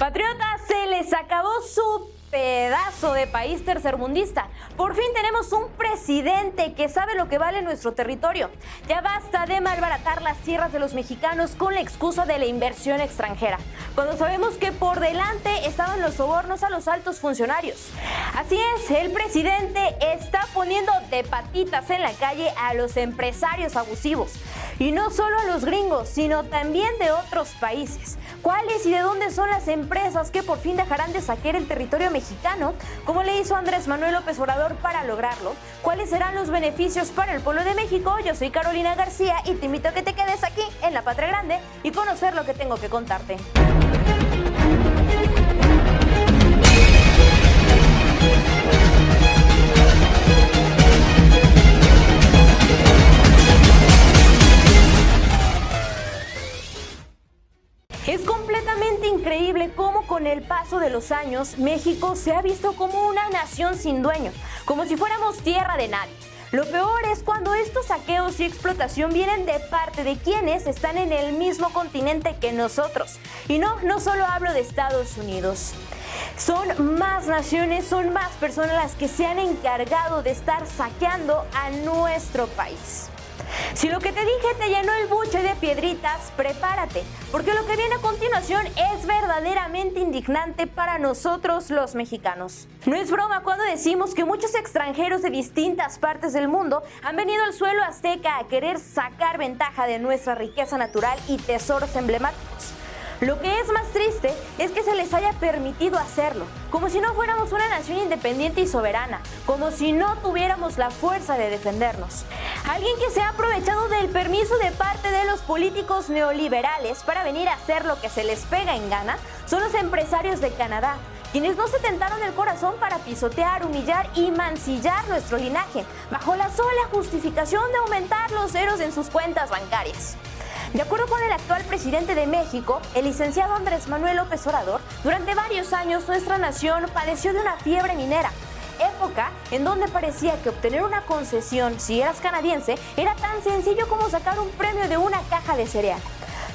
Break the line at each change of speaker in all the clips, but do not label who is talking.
Patriotas, se les acabó su pedazo de país tercermundista. Por fin tenemos un presidente que sabe lo que vale nuestro territorio. Ya basta de malbaratar las tierras de los mexicanos con la excusa de la inversión extranjera, cuando sabemos que por delante estaban los sobornos a los altos funcionarios. Así es, el presidente está poniendo de patitas en la calle a los empresarios abusivos. Y no solo a los gringos, sino también de otros países. ¿Cuáles y de dónde son las empresas que por fin dejarán de saquear el territorio mexicano, como le hizo Andrés Manuel López Obrador para lograrlo? ¿Cuáles serán los beneficios para el pueblo de México? Yo soy Carolina García y te invito a que te quedes aquí en La Patria Grande y conocer lo que tengo que contarte. Es completamente increíble cómo con el paso de los años México se ha visto como una nación sin dueño, como si fuéramos tierra de nadie. Lo peor es cuando estos saqueos y explotación vienen de parte de quienes están en el mismo continente que nosotros. Y no solo hablo de Estados Unidos. Son más naciones, son más personas las que se han encargado de estar saqueando a nuestro país. Si lo que te dije te llenó el buche de piedritas, prepárate, porque lo que viene a continuación es verdaderamente indignante para nosotros los mexicanos. No es broma cuando decimos que muchos extranjeros de distintas partes del mundo han venido al suelo azteca a querer sacar ventaja de nuestra riqueza natural y tesoros emblemáticos. Lo que es más triste es que se les haya permitido hacerlo, como si no fuéramos una nación independiente y soberana, como si no tuviéramos la fuerza de defendernos. Alguien que se ha aprovechado del permiso de parte de los políticos neoliberales para venir a hacer lo que se les pega en gana son los empresarios de Canadá, quienes no se tentaron el corazón para pisotear, humillar y mancillar nuestro linaje, bajo la sola justificación de aumentar los ceros en sus cuentas bancarias. De acuerdo con el actual presidente de México, el licenciado Andrés Manuel López Obrador, durante varios años nuestra nación padeció de una fiebre minera, época en donde parecía que obtener una concesión si eras canadiense era tan sencillo como sacar un premio de una caja de cereal.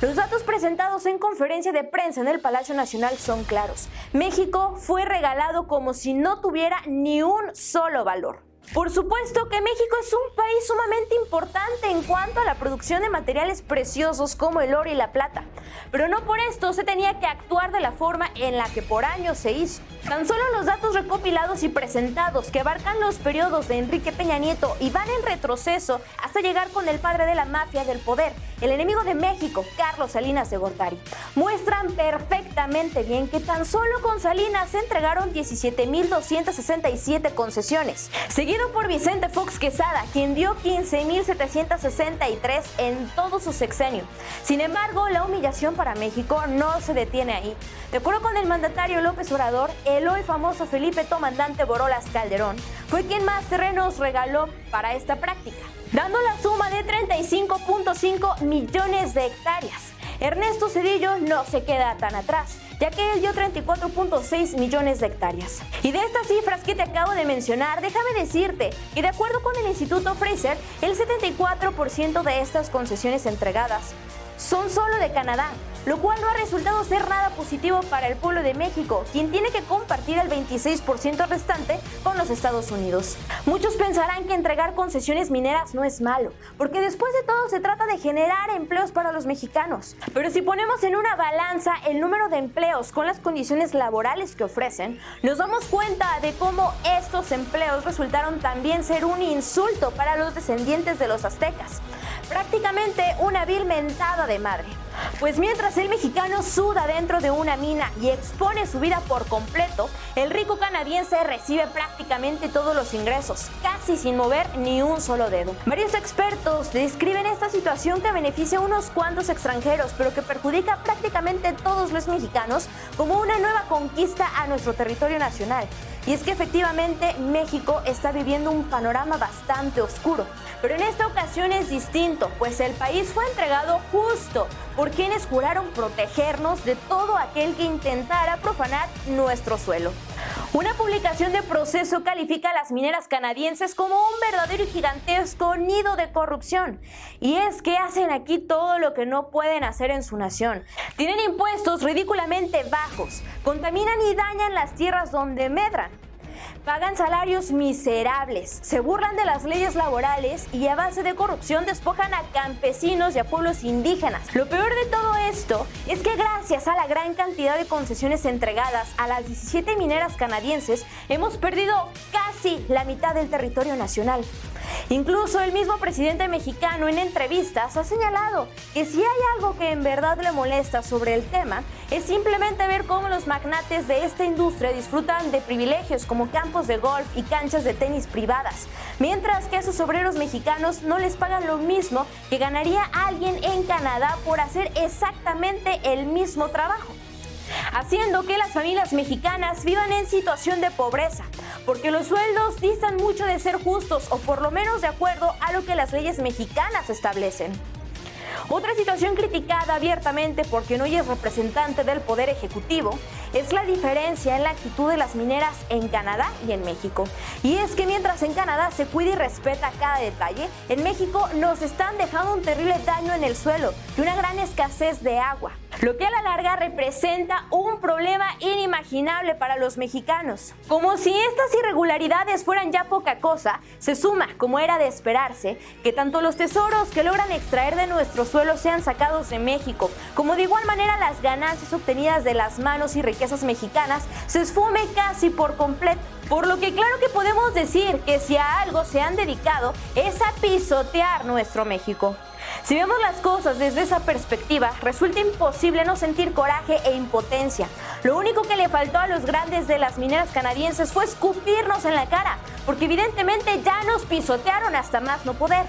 Los datos presentados en conferencia de prensa en el Palacio Nacional son claros. México fue regalado como si no tuviera ni un solo valor. Por supuesto que México es un país sumamente importante en cuanto a la producción de materiales preciosos como el oro y la plata, pero no por esto se tenía que actuar de la forma en la que por años se hizo. Tan solo los datos recopilados y presentados que abarcan los periodos de Enrique Peña Nieto y van en retroceso hasta llegar con el padre de la mafia del poder, el enemigo de México, Carlos Salinas de Gortari, muestran perfectamente bien que tan solo con Salinas se entregaron 17,267 concesiones, seguido por Vicente Fox Quesada, quien dio 15,763 en todo su sexenio. Sin embargo, la humillación para México no se detiene ahí. De acuerdo con el mandatario López Obrador, el hoy famoso Felipe Tomandante Borolas Calderón fue quien más terrenos regaló para esta práctica, dando la suma de 35.5 millones de hectáreas. Ernesto Zedillo no se queda tan atrás, ya que él dio 34.6 millones de hectáreas. Y de estas cifras que te acabo de mencionar, déjame decirte que de acuerdo con el Instituto Fraser, el 74% de estas concesiones entregadas son solo de Canadá, lo cual no ha resultado ser nada positivo para el pueblo de México, quien tiene que compartir el 26% restante con los Estados Unidos. Muchos pensarán que entregar concesiones mineras no es malo, porque después de todo se trata de generar empleos para los mexicanos. Pero si ponemos en una balanza el número de empleos con las condiciones laborales que ofrecen, nos damos cuenta de cómo estos empleos resultaron también ser un insulto para los descendientes de los aztecas. Prácticamente una vil mentada de madre. Pues mientras el mexicano suda dentro de una mina y expone su vida por completo, el rico canadiense recibe prácticamente todos los ingresos, casi sin mover ni un solo dedo. Varios expertos describen esta situación que beneficia a unos cuantos extranjeros, pero que perjudica prácticamente a todos los mexicanos, como una nueva conquista a nuestro territorio nacional. Y es que efectivamente México está viviendo un panorama bastante oscuro. Pero en esta ocasión es distinto, pues el país fue entregado justo por quienes juraron protegernos de todo aquel que intentara profanar nuestro suelo. Una publicación de Proceso califica a las mineras canadienses como un verdadero y gigantesco nido de corrupción. Y es que hacen aquí todo lo que no pueden hacer en su nación. Tienen impuestos ridículamente bajos, contaminan y dañan las tierras donde medran. Pagan salarios miserables, se burlan de las leyes laborales y a base de corrupción despojan a campesinos y a pueblos indígenas. Lo peor de todo esto es que gracias a la gran cantidad de concesiones entregadas a las 17 mineras canadienses, hemos perdido casi la mitad del territorio nacional. Incluso el mismo presidente mexicano en entrevistas ha señalado que si hay algo que en verdad le molesta sobre el tema, es simplemente ver cómo los magnates de esta industria disfrutan de privilegios como campos de golf y canchas de tenis privadas, mientras que a sus obreros mexicanos no les pagan lo mismo que ganaría alguien en Canadá por hacer exactamente el mismo trabajo, haciendo que las familias mexicanas vivan en situación de pobreza, porque los sueldos distan mucho de ser justos o por lo menos de acuerdo a lo que las leyes mexicanas establecen. Otra situación criticada abiertamente por quien hoy es representante del Poder Ejecutivo es la diferencia en la actitud de las mineras en Canadá y en México. Y es que mientras en Canadá se cuida y respeta cada detalle, en México nos están dejando un terrible daño en el suelo y una gran escasez de agua, lo que a la larga representa un problema inimaginable para los mexicanos. Como si estas irregularidades fueran ya poca cosa, se suma, como era de esperarse, que tanto los tesoros que logran extraer de nuestro suelo sean sacados de México, como de igual manera las ganancias obtenidas de las manos y riquezas mexicanas se esfume casi por completo. Por lo que claro que podemos decir que si a algo se han dedicado es a pisotear nuestro México. Si vemos las cosas desde esa perspectiva, resulta imposible no sentir coraje e impotencia. Lo único que le faltó a los grandes de las mineras canadienses fue escupirnos en la cara, porque evidentemente ya nos pisotearon hasta más no poder.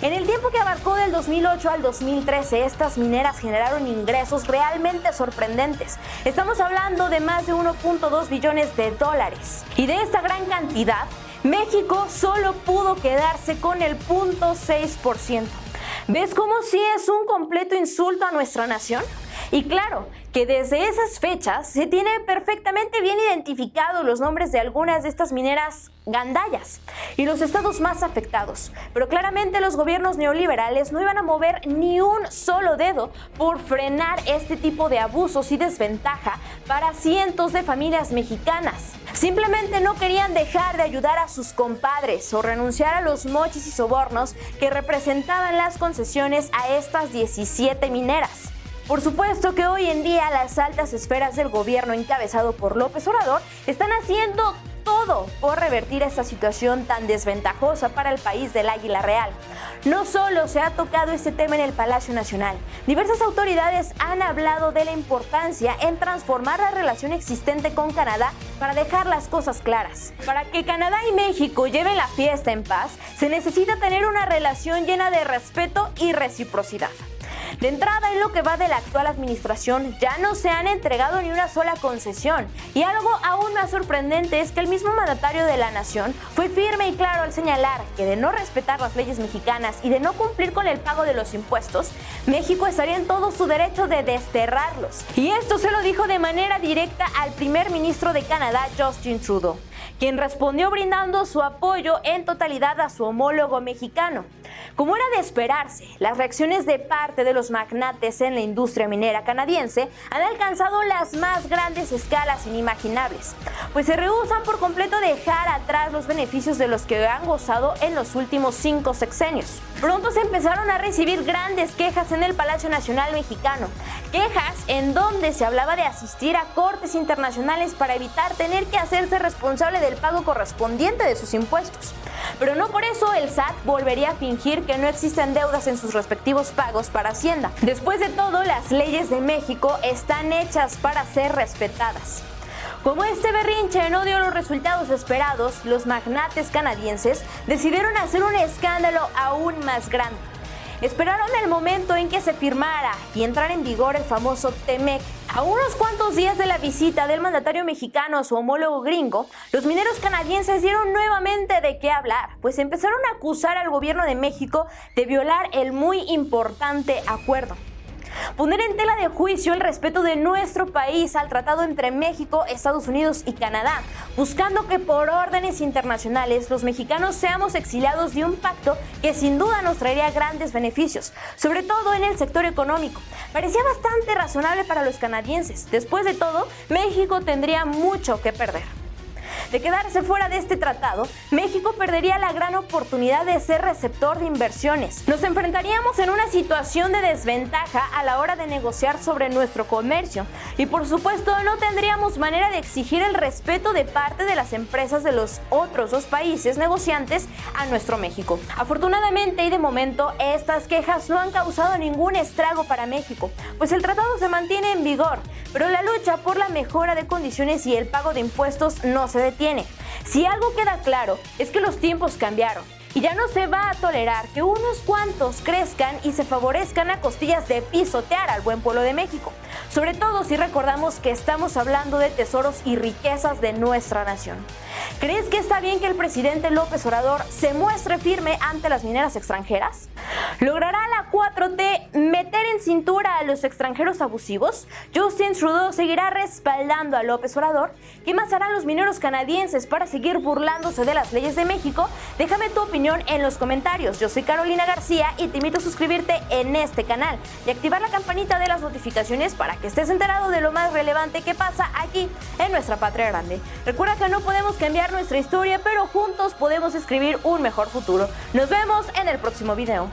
En el tiempo que abarcó del 2008 al 2013, estas mineras generaron ingresos realmente sorprendentes. Estamos hablando de más de 1.2 billones de dólares. Y de esta gran cantidad, México solo pudo quedarse con el 0.6%. ¿Ves cómo sí es un completo insulto a nuestra nación? Y claro, que desde esas fechas se tiene perfectamente bien identificados los nombres de algunas de estas mineras gandallas y los estados más afectados. Pero claramente los gobiernos neoliberales no iban a mover ni un solo dedo por frenar este tipo de abusos y desventaja para cientos de familias mexicanas. Simplemente no querían dejar de ayudar a sus compadres o renunciar a los mochis y sobornos que representaban las concesiones a estas 17 mineras. Por supuesto que hoy en día las altas esferas del gobierno encabezado por López Obrador están haciendo todo por revertir esta situación tan desventajosa para el país del Águila Real. No solo se ha tocado este tema en el Palacio Nacional, diversas autoridades han hablado de la importancia en transformar la relación existente con Canadá para dejar las cosas claras. Para que Canadá y México lleven la fiesta en paz, se necesita tener una relación llena de respeto y reciprocidad. De entrada, en lo que va de la actual administración, ya no se han entregado ni una sola concesión. Y algo aún más sorprendente es que el mismo mandatario de la nación fue firme y claro al señalar que de no respetar las leyes mexicanas y de no cumplir con el pago de los impuestos, México estaría en todo su derecho de desterrarlos. Y esto se lo dijo de manera directa al primer ministro de Canadá, Justin Trudeau, quien respondió brindando su apoyo en totalidad a su homólogo mexicano. Como era de esperarse, las reacciones de parte de los magnates en la industria minera canadiense han alcanzado las más grandes escalas inimaginables, pues se rehúsan por completo a dejar atrás los beneficios de los que han gozado en los últimos 5 sexenios. Pronto se empezaron a recibir grandes quejas en el Palacio Nacional mexicano, quejas en donde se hablaba de asistir a cortes internacionales para evitar tener que hacerse responsable del pago correspondiente de sus impuestos. Pero no por eso el SAT volvería a fingir que no existen deudas en sus respectivos pagos para Hacienda. Después de todo, las leyes de México están hechas para ser respetadas. Como este berrinche no dio los resultados esperados, los magnates canadienses decidieron hacer un escándalo aún más grande. Esperaron el momento en que se firmara y entrara en vigor el famoso TEMEC. A unos cuantos días de la visita del mandatario mexicano a su homólogo gringo, los mineros canadienses dieron nuevamente de qué hablar, pues empezaron a acusar al gobierno de México de violar el muy importante acuerdo. Poner en tela de juicio el respeto de nuestro país al tratado entre México, Estados Unidos y Canadá, buscando que por órdenes internacionales los mexicanos seamos exiliados de un pacto que sin duda nos traería grandes beneficios, sobre todo en el sector económico. Parecía bastante razonable para los canadienses. Después de todo, México tendría mucho que perder. De quedarse fuera de este tratado, México perdería la gran oportunidad de ser receptor de inversiones. Nos enfrentaríamos en una situación de desventaja a la hora de negociar sobre nuestro comercio y por supuesto no tendríamos manera de exigir el respeto de parte de las empresas de los otros dos países negociantes a nuestro México. Afortunadamente y de momento estas quejas no han causado ningún estrago para México, pues el tratado se mantiene en vigor, pero la lucha por la mejora de condiciones y el pago de impuestos no se detiene. Si algo queda claro es que los tiempos cambiaron y ya no se va a tolerar que unos cuantos crezcan y se favorezcan a costillas de pisotear al buen pueblo de México, sobre todo si recordamos que estamos hablando de tesoros y riquezas de nuestra nación. ¿Crees que está bien que el presidente López Obrador se muestre firme ante las mineras extranjeras? ¿Logrará la 4T meter en cintura a los extranjeros abusivos? Justin Trudeau seguirá respaldando a López Obrador. ¿Qué más harán los mineros canadienses para seguir burlándose de las leyes de México? Déjame tu opinión en los comentarios. Yo soy Carolina García y te invito a suscribirte en este canal y activar la campanita de las notificaciones para que estés enterado de lo más relevante que pasa aquí en nuestra patria grande. Recuerda que no podemos cambiar nuestra historia, pero juntos podemos escribir un mejor futuro. Nos vemos en el próximo video.